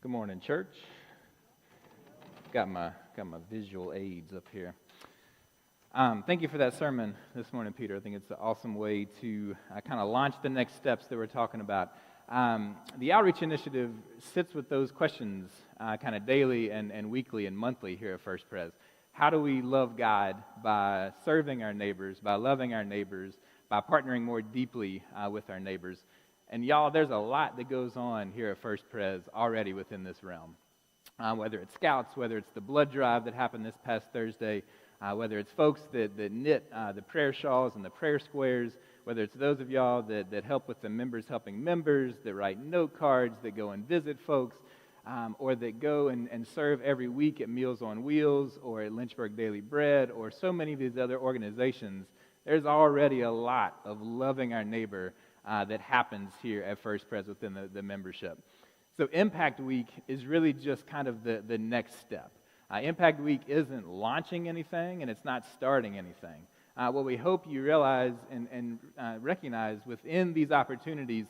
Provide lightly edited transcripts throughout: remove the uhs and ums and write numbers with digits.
Good morning, church. Got my visual aids up here. Thank you for that sermon this morning, Peter. I think it's an awesome way to kind of launch the next steps that we're talking about. The Outreach Initiative sits with those questions kind of daily and weekly and monthly here at First Pres. How do we love God by serving our neighbors, by loving our neighbors, by partnering more deeply with our neighbors? And y'all, there's a lot that goes on here at First Pres already within this realm. Whether it's scouts, whether it's the blood drive that happened this past Thursday, whether it's folks that knit the prayer shawls and the prayer squares, whether it's those of y'all that help with the members helping members, that write note cards, that go and visit folks, or that go and serve every week at Meals on Wheels or at Lynchburg Daily Bread or so many of these other organizations. There's already a lot of loving our neighbor that happens here at First Pres within the membership. So Impact Week is really just kind of the next step. Impact Week isn't launching anything, and it's not starting anything. What we hope you realize and recognize within these opportunities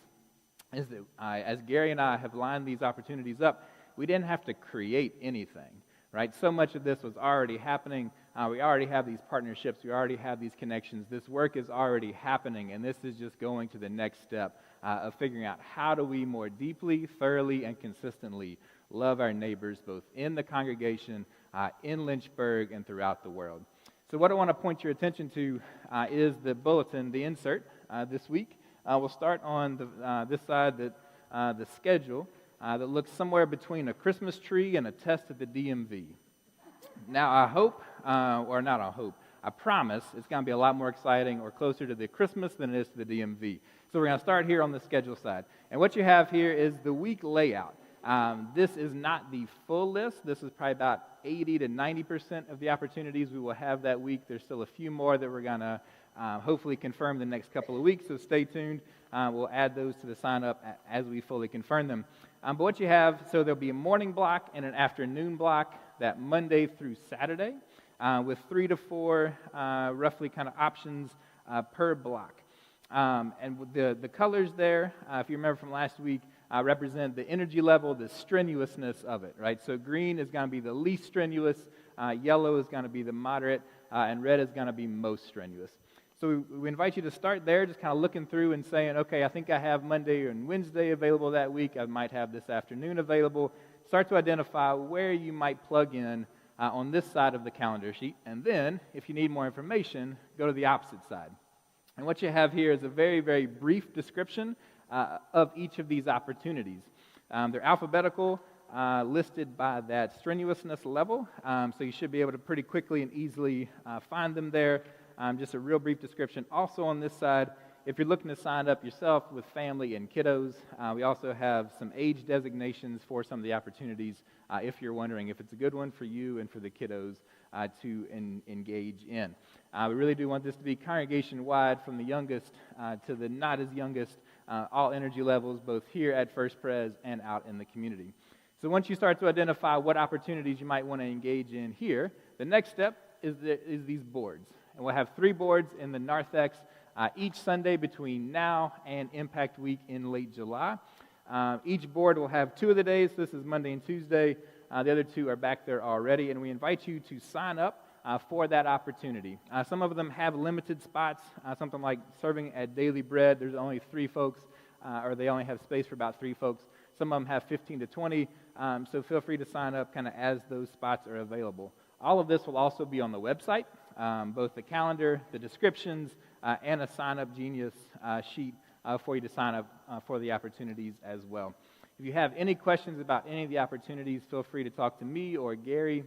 is that as Gary and I have lined these opportunities up, we didn't have to create anything, right? So much of this was already happening. We already have these partnerships. We already have these connections. This work is already happening, and this is just going to the next step of figuring out how do we more deeply, thoroughly, and consistently love our neighbors, both in the congregation, in Lynchburg, and throughout the world. So what I want to point your attention to is the bulletin, the insert this week. We'll start on this side, the schedule that looks somewhere between a Christmas tree and a test at the DMV. Now, I hope, I promise it's going to be a lot more exciting or closer to the Christmas than it is to the DMV. So we're going to start here on the schedule side. And what you have here is the week layout. This is not the full list. This is probably about 80 to 90% of the opportunities we will have that week. There's still a few more that we're going to hopefully confirm the next couple of weeks, so stay tuned. We'll add those to the sign-up as we fully confirm them. But what you have, so there'll be a morning block and an afternoon block that Monday through Saturday with 3 to 4 roughly kind of options per block. And with the colors there, if you remember from last week, represent the energy level, the strenuousness of it, right? So green is going to be the least strenuous, yellow is going to be the moderate, and red is going to be most strenuous. So we invite you to start there, just kind of looking through and saying, okay, I think I have Monday and Wednesday available that week. I might have this afternoon available. Start to identify where you might plug in on this side of the calendar sheet. And then, if you need more information, go to the opposite side. And what you have here is a very, very brief description of each of these opportunities. They're alphabetical, listed by that strenuousness level, so you should be able to pretty quickly and easily find them there. Just a real brief description. Also on this side, if you're looking to sign up yourself with family and kiddos, we also have some age designations for some of the opportunities if you're wondering if it's a good one for you and for the kiddos to engage in. We really do want this to be congregation-wide from the youngest to the not as youngest, all energy levels, both here at First Pres and out in the community. So once you start to identify what opportunities you might want to engage in here, the next step is these boards. And we'll have 3 boards in the narthex each Sunday between now and Impact Week in late July. Each board will have 2 of the days. This is Monday and Tuesday. The other 2 are back there already, and we invite you to sign up for that opportunity. Some of them have limited spots, something like serving at Daily Bread. There's only 3 folks, or they only have space for about 3 folks. Some of them have 15 to 20, so feel free to sign up kind of as those spots are available. All of this will also be on the website, both the calendar, the descriptions, and a sign-up genius sheet for you to sign up for the opportunities as well. If you have any questions about any of the opportunities, feel free to talk to me or Gary.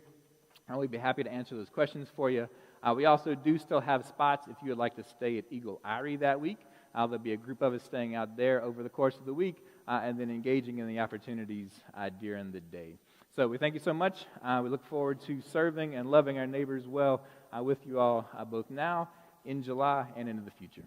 We'd be happy to answer those questions for you. We also do still have spots if you would like to stay at Eagle Eyrie that week. There'll be a group of us staying out there over the course of the week and then engaging in the opportunities during the day. So we thank you so much. We look forward to serving and loving our neighbors well with you all both now, in July, and into the future.